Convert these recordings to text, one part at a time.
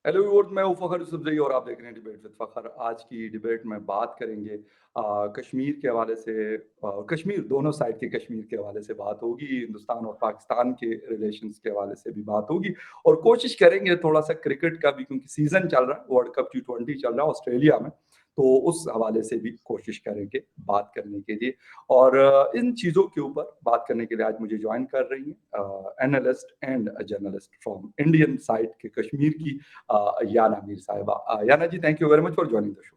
Hello viewers, मैं हूं फ़खर यूसुफजई और आप देख रहे हैं डिबेट विद फ़खर। आज की डिबेट में बात करेंगे कश्मीर के हवाले से। कश्मीर, दोनों साइड के कश्मीर के हवाले से बात होगी, हिंदुस्तान और पाकिस्तान के रिलेशंस के हवाले से भी बात होगी और कोशिश करेंगे थोड़ा सा क्रिकेट का भी, क्योंकि सीजन चल रहा है, वर्ल्ड कप T20 चल रहा है ऑस्ट्रेलिया में, तो उस हवाले से भी कोशिश करेंगे बात करने के लिए। और इन चीज़ों के ऊपर बात करने के लिए आज मुझे ज्वाइन कर रही हैं analyst and journalist from Indian side के कश्मीर की Yana Mir Sahiba. Yana ji, thank you very much for joining the show.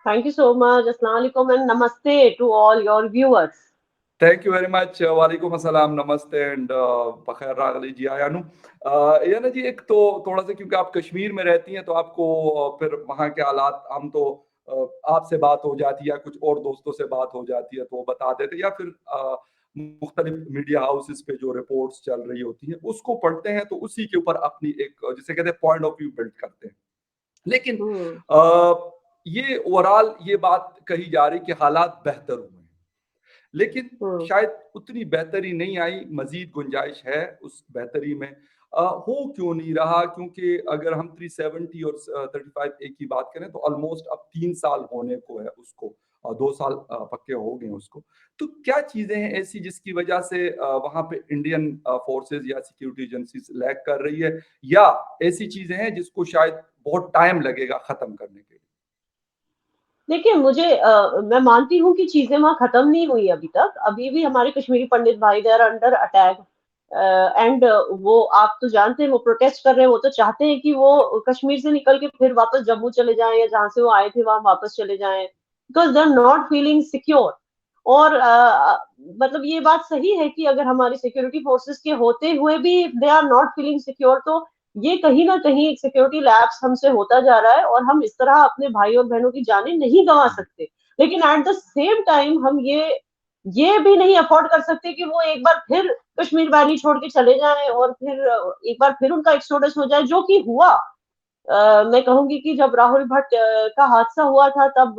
Thank you so much. Assalamu alaikum and namaste to all your viewers. Thank you very much. वालेकुम अस्सलाम, नमस्ते and बखैर रागली जी आयानु। याना जी, एक तो थोड़ा सा, क्योंकि आप कश्मीर में रहती हैं तो आपको फिर वहाँ के हालात, हम तो आपसे बात हो जाती है या कुछ और दोस्तों से बात हो जाती है तो वो बता देते, या फिर मुख्तलिफ मीडिया हाउसेस पे जो रिपोर्ट्स चल रही होती हैं उसको पढ़ते हैं, तो उसी के ऊपर अपनी एक, जिसे कहते हैं, पॉइंट ऑफ व्यू बिल्ड करते हैं। लेकिन ये ओवरऑल ये बात कही जा रही कि हालात बेहतर हुए हैं, लेकिन शायद उतनी बेहतरी नहीं आई, मजीद गुंजाइश है उस बेहतरी में। हो क्यों नहीं रहा? क्योंकि अगर हम 370 और 35A की बात करें तो ऑलमोस्ट अब 3 साल होने को है उसको, 2 साल पक्के हो गए उसको। तो क्या चीजें हैं ऐसी जिसकी वजह से वहां पे इंडियन फोर्सेस या सिक्योरिटी एजेंसीज लैग कर रही है, या ऐसी चीजें हैं जिसको शायद बहुत टाइम लगेगा खत्म करने के लिए? देखिए, मैं मानती हूँ कि चीजें वहां खत्म नहीं हुई अभी तक। अभी भी हमारे कश्मीरी पंडित भाई they are under attack and वो, आप तो जानते हैं, वो प्रोटेस्ट कर रहे हैं। वो तो चाहते हैं कि वो कश्मीर से निकल के फिर वापस जम्मू चले जाएं या जहां से वो आए थे वहां वापस चले जाएं, because they are not feeling secure. और मतलब ये बात सही है कि अगर हमारी सिक्योरिटी फोर्सेस के होते हुए भी they are not feeling secure, तो ये कहीं ना कहीं एक सिक्योरिटी लैप्स हमसे होता जा रहा है और हम इस तरह अपने भाई और बहनों की जानें नहीं गंवा सकते। लेकिन एट द सेम टाइम हम ये भी नहीं अफोर्ड कर सकते कि वो एक बार फिर कश्मीर वैली छोड़ के चले जाएं और फिर एक बार फिर उनका एक्सोडस हो जाए, जो कि हुआ। मैं कहूंगी कि जब राहुल भट्ट का हादसा हुआ था तब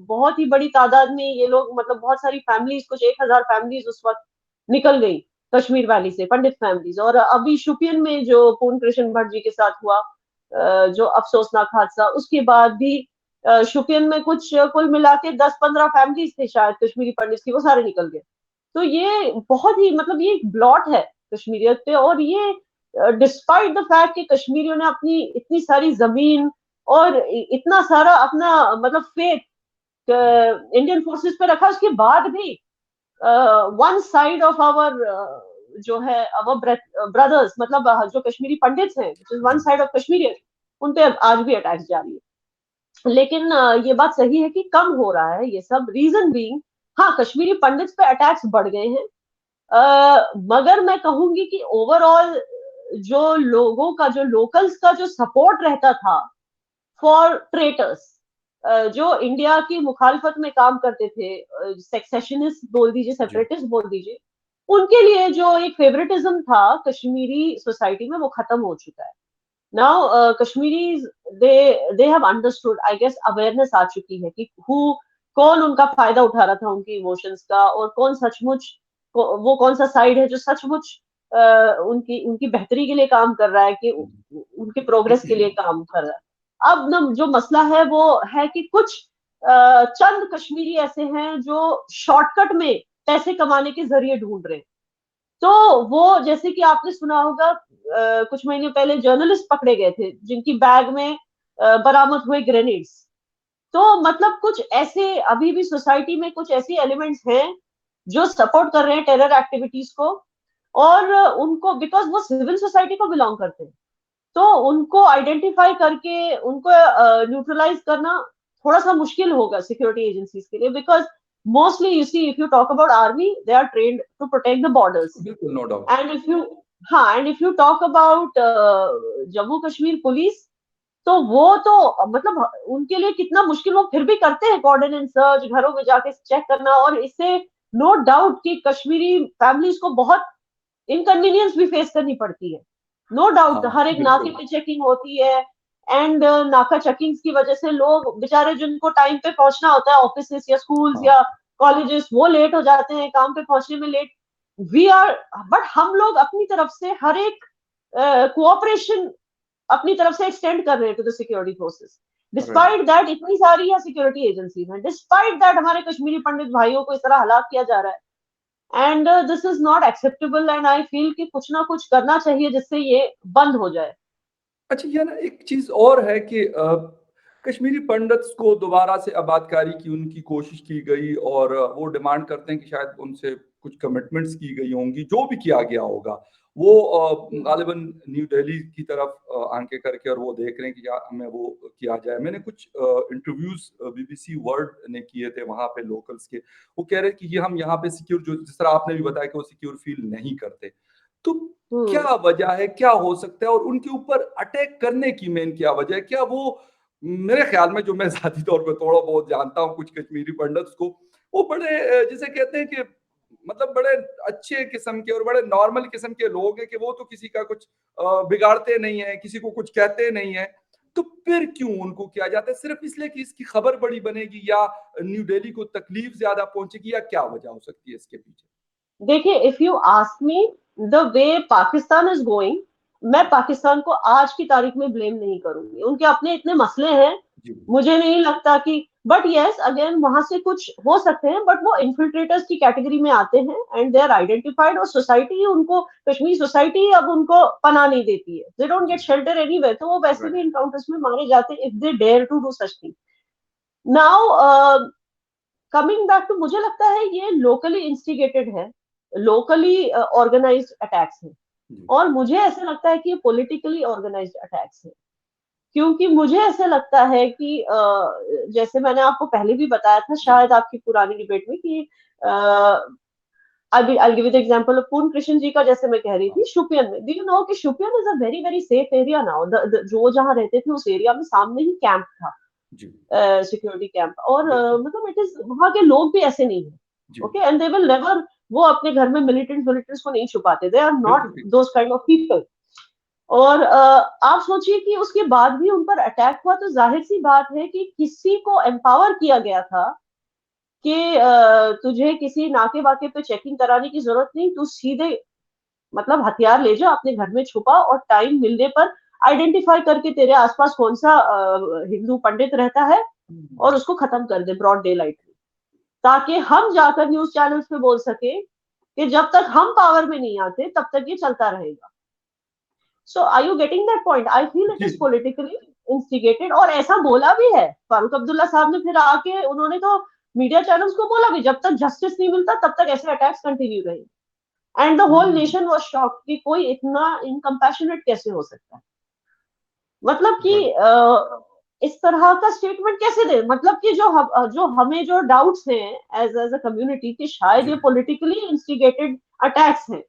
बहुत ही बड़ी तादाद में ये लोग, मतलब बहुत सारी फैमिलीज, कुछ 1000 फैमिलीज उस वक्त निकल गई कश्मीर वैली से, पंडित फैमिलीज। और अभी शुपियन में जो पूर्ण कृष्ण भट्ट जी के साथ हुआ, जो अफसोसनाक हादसा, उसके बाद भी शुपियन में कुछ कुल मिला के 10-15 फैमिलीज थे शायद कश्मीरी पंडित की, वो सारे निकल गए। तो ये बहुत ही, मतलब ये एक ब्लॉट है कश्मीरियत पे। और ये डिस्पाइट द फैक्ट कि कश्मीरियों ने अपनी इतनी सारी जमीन और इतना सारा अपना, मतलब फेथ इंडियन फोर्सेस पे रखा, उसके बाद भी वन साइड ऑफ आवर, जो है आवर ब्रदर्स, मतलब जो कश्मीरी पंडित्स हैं, वन साइड ऑफ कश्मीरियत, उन पे आज भी अटैक्स जारी है। लेकिन ये बात सही है कि कम हो रहा है ये सब। रीजन बीइंग, हाँ, कश्मीरी पंडित्स पे अटैक्स बढ़ गए हैं, मगर मैं कहूंगी कि ओवरऑल जो लोगों का, जो लोकल्स का जो सपोर्ट रहता था फॉर ट्रेटर्स, जो इंडिया की मुखालफत में काम करते थे, सेक्सेशनिस्ट बोल दीजिए, सेपरेटिस्ट बोल दीजिए, उनके लिए जो एक फेवरेटिज्म था कश्मीरी सोसाइटी में, वो खत्म हो चुका है। Now Kashmiris, they have understood, I guess awareness आ चुकी है कि कौन उनका फायदा उठा रहा था उनकी इमोशंस का, और कौन सचमुच, वो कौन सा साइड है जो सचमुच उनकी उनकी बेहतरी के लिए काम कर रहा है, कि उनके प्रोग्रेस के लिए काम कर रहा है। अब ना जो मसला है वो है कि कुछ चंद कश्मीरी ऐसे हैं जो शॉर्टकट में पैसे कमाने के जरिए ढूंढ रहे हैं। तो वो, जैसे कि आपने सुना होगा, कुछ महीने पहले जर्नलिस्ट पकड़े गए थे जिनकी बैग में बरामद हुए ग्रेनेड्स। तो मतलब कुछ ऐसे, अभी भी सोसाइटी में कुछ ऐसे एलिमेंट्स हैं जो सपोर्ट कर रहे हैं टेरर एक्टिविटीज को, और उनको, बिकॉज वो सिविल सोसाइटी को बिलोंग करते हैं, तो उनको आइडेंटिफाई करके उनको न्यूट्रलाइज करना थोड़ा सा मुश्किल होगा सिक्योरिटी एजेंसीज के लिए। Because mostly you see, if you talk about army, they are trained to protect the borders. बिल्कुल, no doubt. And if you, हाँ, and if you talk about Jammu Kashmir police, तो वो तो मतलब उनके लिए कितना मुश्किल, वो फिर भी करते हैं कोऑर्डिनेट सर्च, घरों में जाके चेक करना। और इससे नो डाउट कि कश्मीरी फैमिलीज को बहुत इनकन्वीनियंस भी फेस करनी पड़ती है, नो डाउट। हाँ, हर एक नाके बिल्कुल। पे चेकिंग होती है, एंड नाका चेकिंग की वजह से लोग बेचारे, जिनको टाइम पे पहुंचना होता है ऑफिस या स्कूल्स हाँ, या कॉलेजेस, वो लेट हो जाते हैं, काम पे पहुंचने में लेट। वी आर, बट हम लोग अपनी तरफ से हर एक कोऑपरेशन अपनी तरफ से एक्सटेंड कर रहे हैं to the security forces. Despite that इतनी सारी यहाँ सिक्योरिटी एजेंसीज हैं, डिस्पाइट दैट हमारे कश्मीरी पंडित भाइयों को इस तरह हलाक किया जा रहा है। And this is not acceptable and I feel कि कुछ ना कुछ करना चाहिए जिससे ये बंद हो जाए। अच्छा, ये ना एक चीज और है कि कश्मीरी पंडित्स को दोबारा से आबादकारी की उनकी कोशिश की गई और वो डिमांड करते हैं कि शायद उनसे कुछ कमिटमेंट्स की गई होंगी, जो भी किया गया होगा वो गालिबन न्यू दिल्ली की तरफ आंखें करके और वो देख रहे हैं कि क्या हमें वो किया जाए। मैंने कुछ इंटरव्यूज बीबीसी वर्ल्ड ने किए थे वहां पे लोकल्स के, वो कह रहे हैं कि ये हम यहाँ पे सिक्योर, जो जिस तरह आपने भी बताया कि वो सिक्योर फील नहीं करते। तो क्या वजह है, क्या हो सकता है, और उनके ऊपर अटैक करने की मेन क्या वजह है? क्या वो, मेरे ख्याल में जो मैं ज़ाती तौर पे थोड़ा बहुत जानता हूँ कुछ कश्मीरी पंडित्स को, वो बड़े जिसे कहते हैं कि मतलब बड़े अच्छे किस्म के और बड़े नॉर्मल किस्म के लोग हैं कि वो तो किसी का कुछ बिगाड़ते नहीं है, किसी को कुछ कहते नहीं है। तो फिर क्यों उनको किया जाता है? सिर्फ इसलिए कि इसकी खबर बड़ी बनेगी या न्यू दिल्ली को तकलीफ ज्यादा पहुंचेगी, या क्या वजह हो सकती है इसके पीछे? देखिए, if you ask me the way Pakistan is going, मैं पाकिस्तान को आज की तारीख में ब्लेम नहीं करूंगी। उनके अपने इतने मसले हैं, मुझे नहीं लगता कि, बट यस अगेन वहां से कुछ हो सकते हैं, बट वो इन्फिल्ट्रेटर्स की कैटेगरी में आते हैं एंड दे आर आइडेंटिफाइड, और सोसाइटी उनको, कश्मीर सोसाइटी अब उनको पनाह नहीं देती है, they don't get shelter anywhere, तो वो वैसे भी इनकाउंटर्स में मारे जाते हैं if they dare to do such thing. Now coming back to, मुझे लगता है ये लोकली इंस्टिगेटेड है, लोकली ऑर्गेनाइज्ड अटैक्स हैं, और मुझे ऐसा लगता है कि ये पॉलिटिकली ऑर्गेनाइज्ड अटैक्स हैं, क्योंकि मुझे ऐसा लगता है कि जैसे मैंने आपको पहले भी बताया था शायद आपकी पुरानी डिबेट में कि I'll give you the example of पूर्ण कृष्ण जी का, जैसे मैं कह रही थी शुपियन में, do you know कि Shopian is a very very safe area now, जो जहाँ रहते थे उस एरिया में सामने ही कैंप था, सिक्योरिटी कैंप, और मतलब इट इज, वहां के लोग भी ऐसे नहीं है, okay, and they will never, वो अपने घर में मिलिटेंट्स को नहीं छुपाते, they are not those kind of people. और आप सोचिए कि उसके बाद भी उन पर अटैक हुआ, तो जाहिर सी बात है कि किसी को एम्पावर किया गया था कि तुझे किसी नाके वाके पे चेकिंग कराने की जरूरत नहीं, तू सीधे मतलब हथियार ले जा, अपने घर में छुपा, और टाइम मिलने पर आइडेंटिफाई करके तेरे आसपास कौन सा हिंदू पंडित रहता है और उसको खत्म कर दे ब्रॉड डे लाइट में, ताकि हम जाकर न्यूज चैनल्स पे बोल सके कि जब तक हम पावर में नहीं आते तब तक ये चलता रहेगा। So are you getting that point? I feel it is politically instigated, और ऐसा बोला भी है फारूक अब्दुल्ला साहब ने, फिर आके उन्होंने तो मीडिया चैनल्स को बोला भी जब तक जस्टिस नहीं मिलता तब तक ऐसे अटैक्स कंटिन्यू रहेंगे, and the whole nation was shocked कि कोई इतना इनकम्पैशनेट कैसे हो सकता है, मतलब कि इस तरह का स्टेटमेंट कैसे दे, मतलब कि जो हमें जो डाउट्स हैं एज अ कम्युनिटी कि शायद ये पॉलिटिकली इंस्टिगेटेड अटैक्स हैं,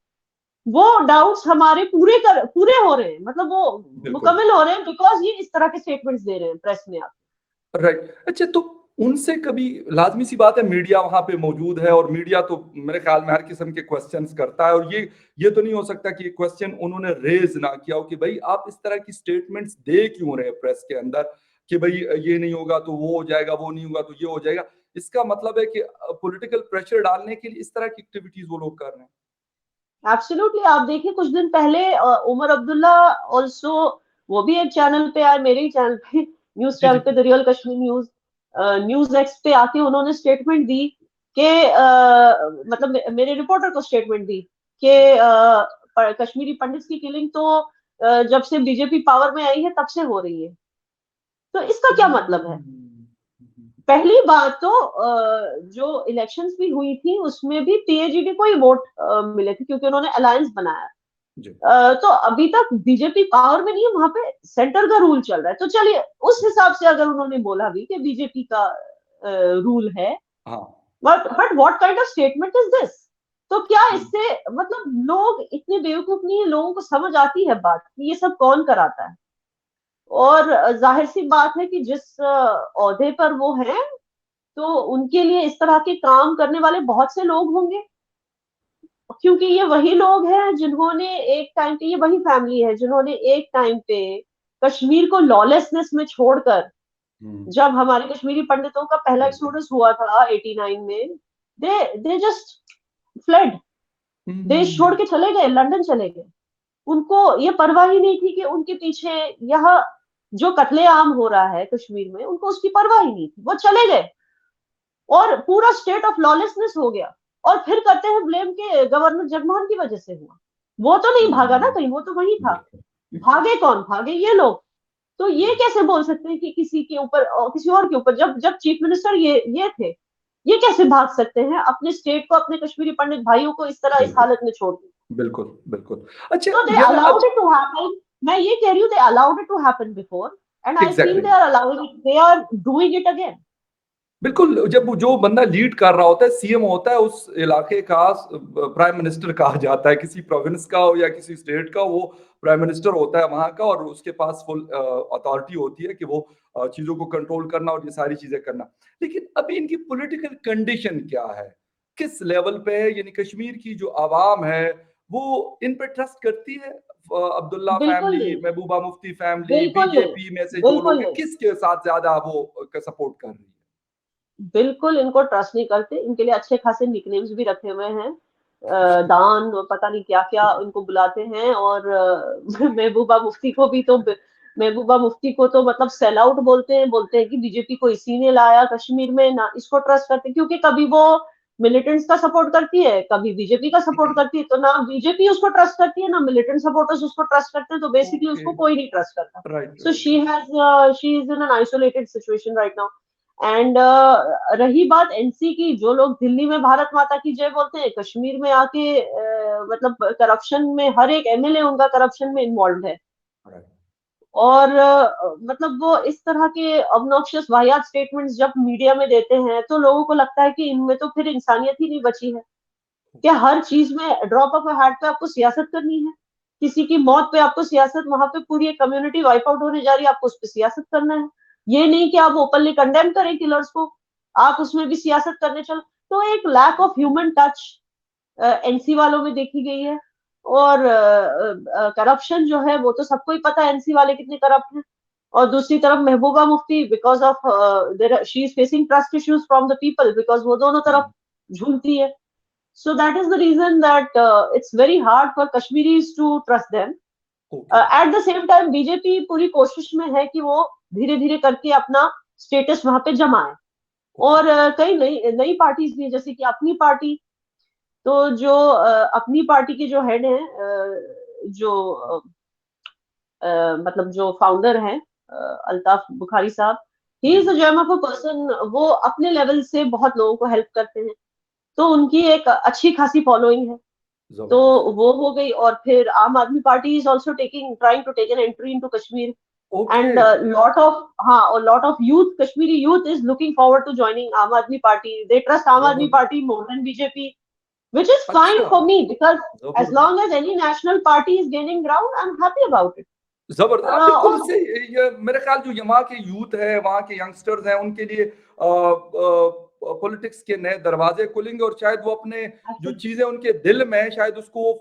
वो डाउट्स हमारे पूरे हो रहे हैं, मतलब वो मुकम्मल हो रहे हैं, बिकॉज ये इस तरह के स्टेटमेंट्स दे रहे हैं प्रेस में आके। राइट। अच्छा, तो उनसे कभी, लाजमी सी बात है मीडिया वहां पे मौजूद है और मीडिया तो मेरे ख्याल में हर किस्म के क्वेश्चंस करता है, और ये तो नहीं हो सकता कि क्वेश्चन उन्होंने रेज ना किया हो कि भाई आप इस तरह की स्टेटमेंट्स दे क्यों रहे प्रेस के अंदर कि भाई ये नहीं होगा तो वो हो जाएगा, वो नहीं होगा तो ये हो जाएगा। इसका मतलब है कि पॉलिटिकल प्रेशर डालने के लिए इस तरह की एक्टिविटीज वो लोग कर रहे हैं। एब्सोल्युटली, आप देखिए कुछ दिन पहले उमर अब्दुल्ला ऑल्सो, वो भी एक चैनल पे आए, मेरे ही चैनल पे, न्यूज चैनल पे, the real Kashmir news, news x पे आके उन्होंने स्टेटमेंट दी कि मतलब मेरे रिपोर्टर को स्टेटमेंट दी कि कश्मीरी पंडित की किलिंग तो जब से बीजेपी पावर में आई है तब से हो रही है। तो इसका क्या मतलब है? पहली बात तो जो इलेक्शंस भी हुई थी उसमें भी पीएजीडी को ही वोट मिले थे क्योंकि उन्होंने अलायंस बनाया। तो अभी तक बीजेपी पावर में नहीं है, वहां पे सेंटर का रूल चल रहा है, तो चलिए उस हिसाब से अगर उन्होंने बोला भी कि बीजेपी का रूल है, but what kind of statement is this? तो क्या इससे मतलब लोग इतने बेवकूफ नहीं है, लोगों को समझ आती है बात कि ये सब कौन कराता है, और जाहिर सी बात है कि जिस ओहदे पर वो है तो उनके लिए इस तरह के काम करने वाले बहुत से लोग होंगे, क्योंकि ये वही लोग हैं जिन्होंने एक टाइम पे, ये वही फैमिली है जिन्होंने एक टाइम पे कश्मीर को लॉलेसनेस में छोड़कर, जब हमारे कश्मीरी पंडितों का पहला एक्सोडस हुआ था 89 में, दे जस्ट फ्लड, देश छोड़ के चले गए, लंदन चले गए, उनको ये परवाह ही नहीं थी कि उनके पीछे यह जो कत्लेआम हो रहा है कश्मीर में, उनको उसकी परवाह ही नहीं थी, वो चले गए और पूरा स्टेट ऑफ लॉलेसनेस हो गया। और फिर करते हैं ब्लेम के गवर्नर जगमोहन की वजह से हुआ। वो तो नहीं भागा ना कहीं, वो तो वहीं था। भागे कौन? भागे ये लोग। तो ये कैसे बोल सकते हैं कि किसी के ऊपर किसी और के ऊपर, जब जब चीफ मिनिस्टर ये थे, ये कैसे भाग सकते हैं अपने स्टेट को, अपने कश्मीरी पंडित भाइयों को इस तरह इस बिल्कुल हालत में छोड़ के? बिल्कुल बिल्कुल। अच्छा तो दे ये ना अलाउड इट टू हैपन। मैं ये कह रही हूँ, they allowed it to happen before, and I feel exactly they are allowing it, they are doing it again. बिल्कुल, जब जो बंदा लीड कर रहा होता है, सीएम होता है उस इलाके का, प्राइम मिनिस्टर कहा जाता है, किसी प्रोविंस का हो या किसी स्टेट का, वो प्राइम मिनिस्टर होता है वहां का, और उसके पास फुल अथॉरिटी होती है कि वो चीजों को कंट्रोल करना और ये सारी चीजें करना। लेकिन अभी इनकी पॉलिटिकल कंडीशन क्या है, किस लेवल पे है? यानी कश्मीर की जो आवाम है वो इन पे ट्रस्ट करती है? अब्दुल्ला बिल्कुल फैमिली, नहीं, महबूबा मुफ्ती फैमिली, बिल्कुल नहीं, बीजेपी में से जो बिल्कुल लोग हैं, नहीं, किसके साथ ज्यादा वो सपोर्ट कर रही है? बिल्कुल इनको ट्रस्ट नहीं करते। इनके लिए अच्छे खासे निकनेम्स भी रखे हुए हैं, दान और पता नहीं क्या क्या इनको बुलाते हैं। और महबूबा मुफ्ती को भी तो, महबूबा मुफ्ती को तो मतलब सेल आउट बोलते हैं कि बीजेपी को इसी ने लाया कश्मीर में, ना इसको ट्रस्ट करते, क्योंकि कभी वो मिलिटेंट्स का सपोर्ट करती है, कभी बीजेपी का सपोर्ट करती है। तो ना बीजेपी उसको ट्रस्ट करती है, ना मिलिटेंट सपोर्टर्स उसको ट्रस्ट करते हैं, तो बेसिकली ओके, उसको कोई नहीं ट्रस्ट करता। Right so right right. She is in an isolated situation right now. And रही बात एनसी की, जो लोग दिल्ली में भारत माता की जय बोलते हैं, कश्मीर में आके मतलब करप्शन में, हर एक एमएलए उनका करप्शन में इन्वॉल्व है। राइट। और मतलब वो इस तरह के ऑब्नॉक्शियस वाहियात स्टेटमेंट्स जब मीडिया में देते हैं, तो लोगों को लगता है कि इनमें तो फिर इंसानियत ही नहीं बची है। क्या हर चीज में ड्रॉप ऑफ अ हैट पे आपको सियासत करनी है? किसी की मौत पे आपको सियासत, वहां पे पूरी एक कम्युनिटी वाइप आउट होने जा रही है, आपको उस पर सियासत करना है? ये नहीं कि आप ओपनली कंडेम करें किलर्स को, आप उसमें भी सियासत करने चलो। तो एक lack of human touch NC वालों में देखी गई है। और करप्शन जो है वो तो सबको ही पता है, एनसी वाले कितने करप्ट हैं। और दूसरी तरफ Mehbooba Mufti, because of she is facing trust issues from the people, because वो दोनों तरफ झूलती है। So that is the reason that it's very hard for Kashmiris to trust them. Okay At the same time, BJP पूरी कोशिश में है कि वो धीरे धीरे करके अपना स्टेटस वहां पे जमाए। ओके। और कई नई नई पार्टीज भी, जैसे कि अपनी पार्टी। तो जो अपनी पार्टी के जो हेड हैं, जो मतलब जो फाउंडर हैं, अल्ताफ बुखारी साहब, he ji is a gem of a person. वो अपने लेवल से बहुत लोगों को हेल्प करते हैं, तो उनकी एक अच्छी खासी फॉलोइंग है। तो जबरदस्त। वो हो गई। और फिर Aam Aadmi Party is also taking trying to take an entry into Kashmir. Okay. And lot of, हाँ, और lot of youth, Kashmiri youth is looking forward to joining Aam Aadmi Party. They trust Aam Aadmi जबरदस्त। Party more than BJP, which is fine अच्छा। for me, because as long जबरदस्त। as any national party is gaining ground, I'm happy about it. जबरदस्त, आप बिल्कुल और इससे, ये मेरे ख्याल जो यहाँ के यूथ है, वहाँ के यंगस्टर्स हैं, उनके लिए पॉलिटिक्स के नए दरवाजे खुलेंगे, और शायद वो अपने जो चीजें उनके दिल में है, शायद उसको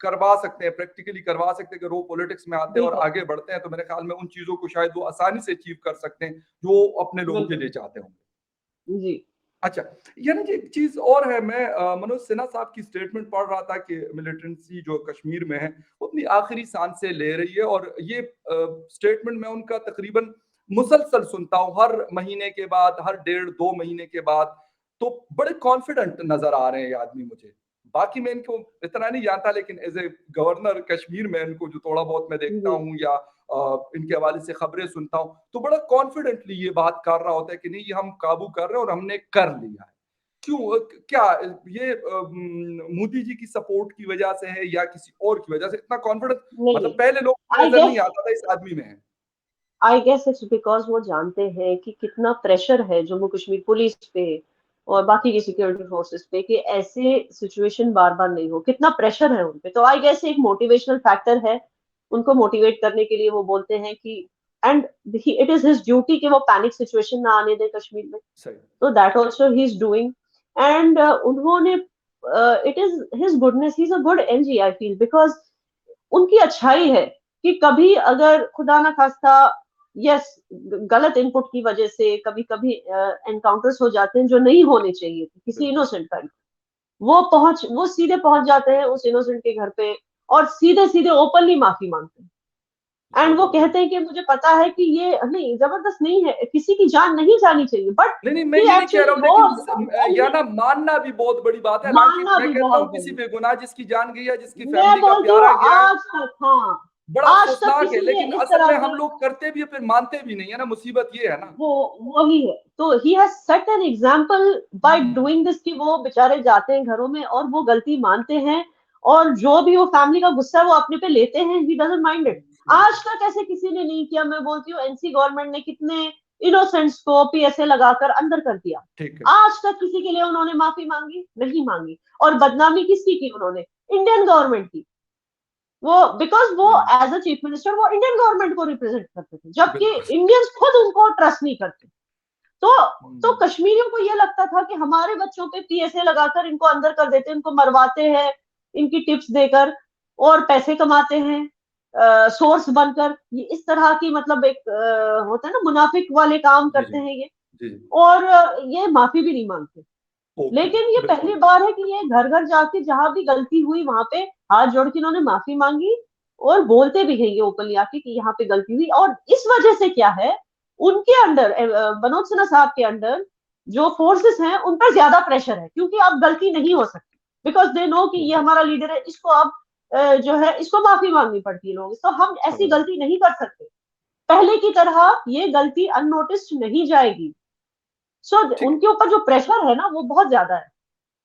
करवा सकते हैं, प्रैक्टिकली करवा सकते हैं। अगर वो पॉलिटिक्स में आते हैं और बिल्कुल, आगे बढ़ते हैं, तो मेरे ख्याल में उन चीजों को शायद वो आसानी से अचीव कर सकते हैं जो वो अपने लोगों के बिल्कुल लिए चाहते होंगे। जी। अच्छा, यानी कि एक चीज़ और है, मैं मनोज सिन्हा साहब की स्टेटमेंट पढ़ रहा था कि मिलिटेंसी जो कश्मीर में है, वो अपनी आखिरी सांसें ले रही है, और ये स्टेटमेंट मैं उनका तकरीबन मुसलसल सुनता हूँ, हर महीने के बाद, हर डेढ़ 2 महीने के बाद, तो बड़े कॉन्फिडेंट नज़र आ रहे हैं ये आदमी मुझे। बाकी मैं इनको इतना नहीं जानता, लेकिन एज़ ए गवर्नर कश्मीर में इनको जो थोड़ा बहुत मैं देखता जी, हूँ, या इनके हवाले से खबरें सुनता हूँ, तो बड़ा कॉन्फिडेंटली ये बात कर रहा होता है कि नहीं, ये हम काबू कर रहे हैं और हमने कर लिया है। क्यों? क्या ये मोदी जी की सपोर्ट की वजह से है, या किसी और की वजह से इतना कॉन्फिडेंस? नहीं, मतलब पहले लोगों को आई नजर नहीं गेस, आता था इस आदमी में है। इट्स बिकॉज वो जानते हैं कि कितना प्रेशर है जम्मू कश्मीर पुलिस पे और बाकी की सिक्योरिटी फोर्सेस पे, कि ऐसे सिचुएशन बार बार नहीं हो, कितना प्रेशर है उन पे। तो आई गेस एक मोटिवेशनल फैक्टर है, उनको मोटिवेट करने के लिए वो बोलते हैं कि, and it is his duty कि वो पैनिक सिचुएशन ना आने दे कश्मीर में। सही। तो that also he is doing. And उन्होंने, it is his goodness, he is a good एनजी आई फील, बिकॉज उनकी अच्छाई है कि कभी अगर खुदा ना खास्ता, यस, गलत इनपुट की वजह से कभी कभी एनकाउंटर्स हो जाते हैं जो नहीं होने चाहिए थे किसी बिल्कुल। इनोसेंट का, वो सीधे पहुंच जाते हैं उस इनोसेंट के घर पे, और सीधे सीधे ओपनली माफी मांगते हैं। एंड वो कहते हैं कि मुझे पता है कि ये नहीं, जबरदस्त नहीं है, किसी की जान नहीं जानी चाहिए, बट नहीं नहीं, मैं ही ये नहीं कह रहा एक्चुअली हूँ, वो लेकिन या ना मानना भी बहुत बड़ी बात है। हालांकि मानना मैं भी कहता बहुत हूँ किसी बड़ी। बेगुनाह जिसकी जान गई है, जिसकी मैं फैमिली का बोलती हूँ प्यारा गया है, आज तक, हाँ, बड़ा आज तक अफसोसनाक है। किसी ने लेकिन इस असल तरह में हम के, लोग करते भी है फिर मानते भी नहीं है ना, मुसीबत ये है ना। वो वही है। तो he has set an example by doing this, कि वो बेचारे जाते हैं घरों में और वो गलती मानते हैं, और जो भी वो फैमिली का गुस्सा है वो अपने पे लेते हैं, ही डजंट माइंड इट। आज तक ऐसे किसी ने नहीं किया। मैं बोलती हूँ एनसी गवर्नमेंट ने कितने इनोसेंट्स को पीएसए लगाकर अंदर कर दिया, ठीक है। आज तक किसी के लिए उन्होंने माफी मांगी नहीं मांगी। और बदनामी किसकी की उन्होंने? इंडियन गवर्नमेंट की। वो बिकॉज वो हम्म, एज अ चीफ मिनिस्टर वो इंडियन गवर्नमेंट को रिप्रेजेंट करते थे, जबकि बिल्कुल। इंडियंस खुद उनको ट्रस्ट नहीं करते। तो तो हम्म, कश्मीरियों को ये लगता था कि हमारे बच्चों पे पीएसए लगाकर इनको अंदर कर देते हैं, इनको मरवाते हैं, इनकी टिप्स देकर, और पैसे कमाते हैं, सोर्स बनकर। ये इस तरह की, मतलब एक होता है ना, मुनाफिक वाले काम जी जी करते हैं ये। जी जी। और ये माफी भी नहीं मांगते। ओके। लेकिन ये पहली बिल्कुल। बार है कि ये घर घर जाके जहां भी गलती हुई वहां पे हाथ जोड़ के इन्होंने माफी मांगी, और बोलते भी हैं ये ओपनली आके कि यहाँ पे गलती हुई। और इस वजह से क्या है, उनके अंडर, मनोज सिन्हा साहब के अंडर जो फोर्सेस हैं उन पर ज्यादा प्रेशर है, क्योंकि अब गलती नहीं हो सकती, बिकॉज दे नो कि ये हमारा लीडर है, इसको अब जो है इसको माफी मांगनी पड़ती है लोग, तो हम ऐसी समझ। गलती नहीं कर सकते। पहले की तरह ये गलती अननोटिस्ड नहीं जाएगी। सो ठीक है। उनके ऊपर जो प्रेशर है ना वो बहुत ज्यादा है।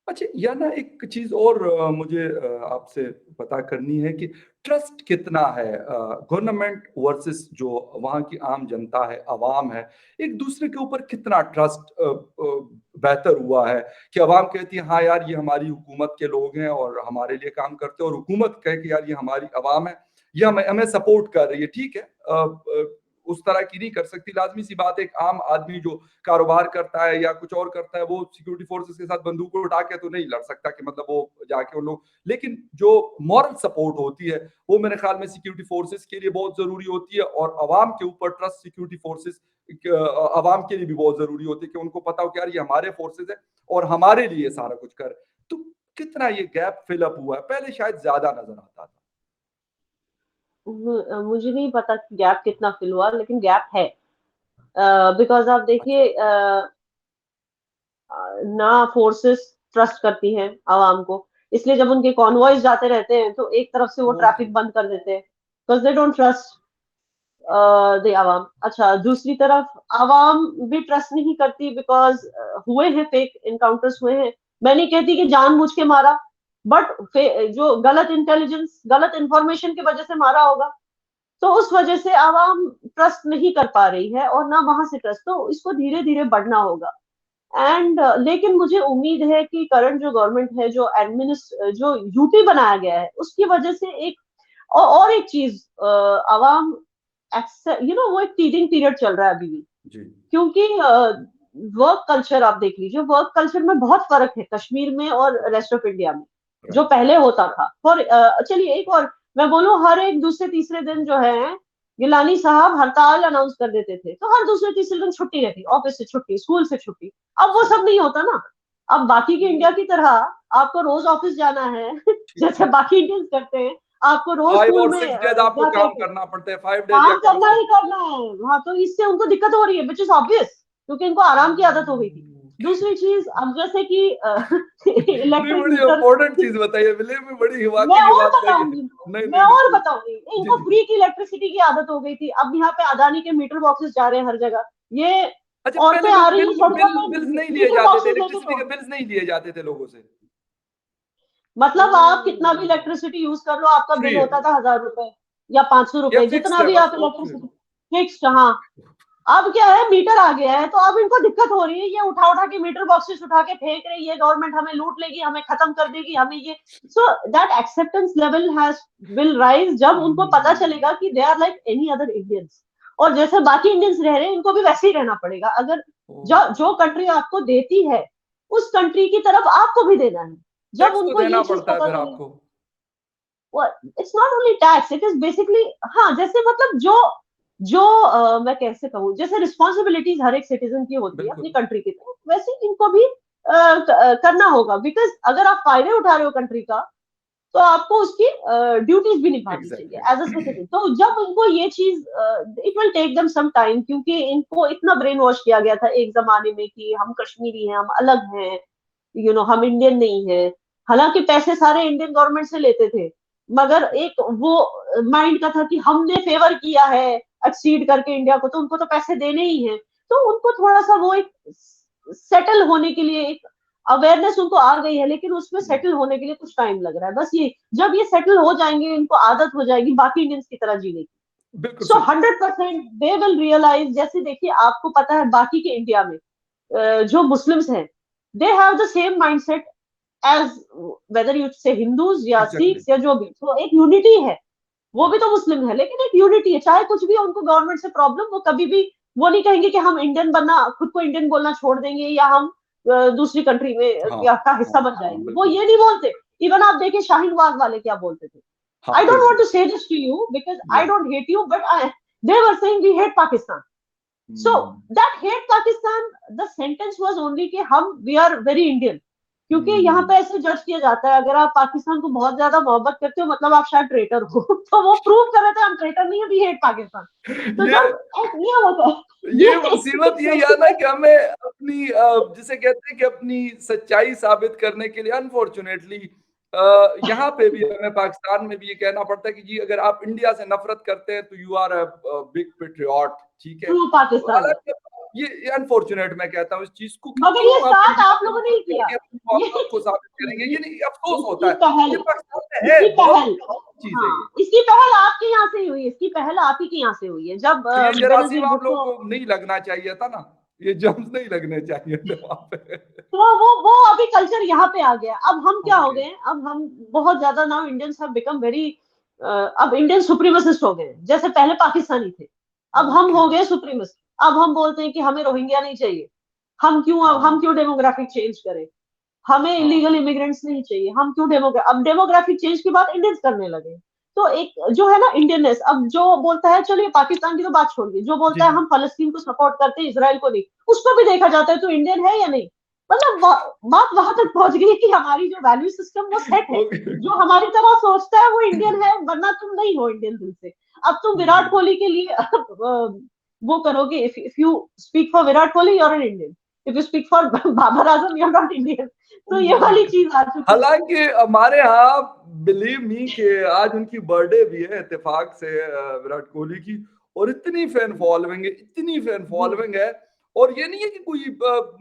अच्छा, या ना एक चीज और मुझे आपसे पता करनी है कि ट्रस्ट कितना है गवर्नमेंट वर्सेस जो वहाँ की आम जनता है, आवाम है, एक दूसरे के ऊपर कितना ट्रस्ट बेहतर हुआ है कि आवाम कहती है हाँ यार ये हमारी हुकूमत के लोग हैं और हमारे लिए काम करते हैं, और हुकूमत कहे कि यार ये हमारी आवाम है, ये हमें हमें सपोर्ट कर रही है। ठीक है, उस तरह की नहीं कर सकती, लाजमी सी बात है। एक आम आदमी जो कारोबार करता है या कुछ और करता है, वो सिक्योरिटी फोर्सेस के साथ बंदूक उठा के तो नहीं लड़ सकता कि मतलब वो जाके उन लोग, लेकिन जो मॉरल सपोर्ट होती है वो मेरे ख्याल में सिक्योरिटी फोर्सेस के लिए बहुत जरूरी होती है, और आवाम के ऊपर ट्रस्ट सिक्योरिटी फोर्सेस आवाम के लिए भी बहुत जरूरी होती है कि उनको पता हो कि यार ये हमारे फोर्सेस है और हमारे लिए सारा कुछ कर। तो कितना ये गैप फिलअप हुआ है, पहले शायद ज्यादा नजर आता था। मुझे नहीं पता गैप कितना फिल हुआ, लेकिन गैप है। बिकॉज आप अच्छा। देखिए, ना फोर्सेस ट्रस्ट करती हैं आवाम को, इसलिए जब उनके कॉन्वॉयज जाते रहते हैं तो एक तरफ से वो ओके। ट्रैफिक बंद कर देते हैं, बिकॉज दे डोंट ट्रस्ट दे आवाम। अच्छा, दूसरी तरफ आवाम भी ट्रस्ट नहीं करती, बिकॉज हुए हैं फेक इनकाउंटर्स हुए हैं। मैं नहीं कहती कि जानबूझ के मारा, बट जो गलत इंटेलिजेंस, गलत इंफॉर्मेशन की वजह से मारा होगा, तो उस वजह से आवाम ट्रस्ट नहीं कर पा रही है, और ना वहां से ट्रस्ट, तो इसको धीरे धीरे बढ़ना होगा। एंड लेकिन मुझे उम्मीद है कि करंट जो गवर्नमेंट है, जो जो यूटी बनाया गया है, उसकी वजह से एक और एक चीज, आवाम वो एक टीडिंग पीरियड चल रहा है अभी भी, जी। क्योंकि वर्क कल्चर आप देख लीजिए, वर्क कल्चर में बहुत फर्क है कश्मीर में और रेस्ट ऑफ इंडिया में, जो राइट। पहले होता था। और चलिए एक और मैं बोलूं, हर एक दूसरे तीसरे दिन जो है गिलानी साहब हड़ताल अनाउंस कर देते थे, तो हर दूसरे तीसरे दिन छुट्टी रहती, ऑफिस से छुट्टी, स्कूल से छुट्टी। अब वो सही। सब नहीं होता ना। अब बाकी की इंडिया की तरह आपको रोज ऑफिस जाना है ठीक जैसे ठीक। बाकी इंडियंस करते हैं, आपको रोज फाइव स्कूल और में 6 डेज आपको जाके काम करना पड़ता है, 5 डेज या काम कम करना से ही करना है। हाँ, तो इससे उनको दिक्कत हो रही है, विच इज ऑब्वियस, क्योंकि इनको आराम की आदत हो गई थी। कम। दूसरी चीज, अब जैसे कि नहीं, इलेक्ट्रिक बड़ी मीटर, इंपॉर्टेंट चीज बताइए, मिले में बड़ी मैं वाकई ये और बात सही है। बताऊंगी इनको, नहीं मैं नहीं नहीं, और प्लीज। बताऊंगी। जी इनको जी। फ्री की इलेक्ट्रिसिटी की आदत हो गई थी, अब यहाँ पे अदानी के मीटर बॉक्सेस जा रहे हैं हर जगह। ये अच्छा, औरतें पहले आ बिल रही हैं बिल सड़कों बिल पे, बिल्स नहीं लिए मीटर जाते थे, बॉक्सेस लेके इलेक्ट्रिसिटी छोड़। के बिल्स नहीं लिए जाते थे लोगों से। मतलब आप कितना भी ओ। इलेक्ट्रिसिटी यूज कर लो, आपका फ्री बिल है। होता था 1000 रुपए या 500 रुपए, या फिक्स्ड जितना है भी बस, आप ओके। Electricity fixed. हाँ, अब क्या है, मीटर आ गया है, तो अब इनको दिक्कत हो रही है, ये उठा उठा के मीटर बॉक्सेस उठा के फेंक रही है गवर्नमेंट, हमें लूट लेगी, हमें खत्म कर देगी, हमें ये। So that acceptance level has will rise, जब उनको पता चलेगा कि they are like any other Indians, और जैसे बाकी इंडियंस रह रहे हैं इनको भी वैसे ही रहना पड़ेगा। अगर जो कंट्री आपको देती है, उस कंट्री की तरफ आपको भी देना है। जब टैक्स तो उनको ये देना चीज पड़ता है पता फिर चले, आपको। It's not only tax, it is basically, हाँ, जैसे मतलब जो जो मैं कैसे कहूँ, जैसे रिस्पॉन्सिबिलिटीज हर एक सिटीजन की होती है अपनी बिल्कुल। कंट्री की तरफ, वैसे इनको भी करना होगा, बिकॉज अगर आप फायदे उठा रहे हो कंट्री का, तो आपको उसकी ड्यूटीज भी निभानी चाहिए एग्जैक्टली। As a citizen. तो जब उनको ये चीज, it will take them some time, क्योंकि इनको इतना ब्रेन वॉश किया गया था एक जमाने में कि हम कश्मीरी हैं, हम अलग हैं, हम इंडियन नहीं है। हालांकि पैसे सारे इंडियन गवर्नमेंट से लेते थे, मगर एक वो माइंड का था कि हमने फेवर किया है एक्सीड करके इंडिया को, तो उनको तो पैसे देने ही है। तो उनको थोड़ा सा वो एक सेटल होने के लिए एक अवेयरनेस उनको आ गई है, लेकिन उसमें सेटल होने के लिए कुछ टाइम लग रहा है। बस ये, जब ये सेटल हो जाएंगे, इनको आदत हो जाएगी बाकी इंडियंस की तरह जीने की, बिल्कुल सो सही। 100% दे विल रियलाइज। जैसे देखिए, आपको पता है बाकी के इंडिया में जो मुस्लिम्स हैं, they have the same mindset as, whether you say Hindus या एग्जैक्टली। सिख्स या जो भी, तो एक यूनिटी है। वो भी तो मुस्लिम है, लेकिन एक यूनिटी है, चाहे कुछ भी हो उनको गवर्नमेंट से प्रॉब्लम, वो कभी भी वो नहीं कहेंगे कि हम इंडियन बनना, खुद को इंडियन बोलना छोड़ देंगे, या हम दूसरी कंट्री में हाँ का हाँ हिस्सा बन हाँ, जाएंगे। वो बिल्कुल। ये नहीं बोलते। इवन आप देखिए शाहीन बाग वाले क्या बोलते थे। हाँ आई डोंट वांट बिल्कुल। To say this to you because yeah. I don't hate you, but I, they were saying we hate Pakistan. So hmm. that hate Pakistan, the sentence was only कि हम we are very Indian, क्योंकि यहाँ हम्म। पे ऐसे जज किया जाता है, अगर आप पाकिस्तान को बहुत ज्यादा मोहब्बत करते हो मतलब आप शायद ट्रेटर हो। तो वो प्रूव कर रहे थे हम ट्रेटर नहीं है, वी हेट पाकिस्तान। तो ये जब ये होता है, ये ये मुसीबत यही है ना कि हमें अपनी जिसे कहते हैं कि अपनी सच्चाई साबित करने के लिए अनफॉर्चुनेटली यहाँ पे भी हमें पाकिस्तान में भी ये कहना पड़ता है कि जी अगर आप इंडिया से नफरत करते हैं तो you are a big patriot, ठीक है। ट्रू पाकिस्तान है। हालांकि ये अनफॉर्चुनेट मैं कहता हूँ इस चीज को कि मगर क्यों ये आप स्टार्ट इंडिया आप से लोगों ने ही नफरत किया। करके अपनी ये मोहब्बत को साबित करेंगे, ये नहीं अफसोस होता इसकी है। पहल, ये पाकिस्तान में है, इसकी बहुत पहल, चीज है हाँ ये। इसकी पहल आपके यहाँ से ही हुई है, इसकी पहल आप ही के यहाँ से हुई है, जब तो ये जरासीम बेनजीर आप भुट्टो। लोगों को नहीं लगना चाहिए था ना, ये जम्स नहीं लगने चाहिए थे वहां पे। तो वो अभी कल्चर यहाँ पे आ गया। अब हम क्या हो ओके। गए, अब हम बहुत ज्यादा now Indians have become very, अब इंडियन सुप्रीमसिस्ट हो गए, जैसे पहले पाकिस्तानी थे, अब हम ओके। हो गए सुप्रीमसिस्ट। अब हम बोलते हैं कि हमें रोहिंग्या नहीं चाहिए, हम क्यों हाँ डेमोग्राफिक चेंज करें, हमें हाँ इलीगल इमिग्रेंट्स नहीं चाहिए, हम क्यों अब डेमोग्राफिक चेंज की बात इंडियंस करने लगे। तो एक जो है ना इंडियननेस, अब जो बोलता है, चलिए पाकिस्तान की तो बात छोड़िए, जो जी बोलता है जी। हम फलस्तीन को सपोर्ट करते हैं इसराइल को नहीं, उसको भी देखा जाता है तो इंडियन है या नहीं। मतलब बात वहां तक पहुंच गई कि हमारी जो वैल्यू सिस्टम वो सेट है, ओके। जो हमारी तरह सोचता है वो इंडियन है, वरना तुम नहीं हो इंडियन दिल से। अब तुम विराट कोहली के लिए वो करोगे, if you speak for Virat Kohli you are an Indian, if you speak for Babar Azam you are not Indian. तो ये वाली चीज आ चुकी है। हालांकि हमारे यहाँ बिलीव मी कि आज उनकी बर्थडे भी है इत्तेफाक से विराट कोहली की, और इतनी फैन फॉलोइंग है, इतनी फैन हम्म, फॉलोइंग है। और ये नहीं है कि कोई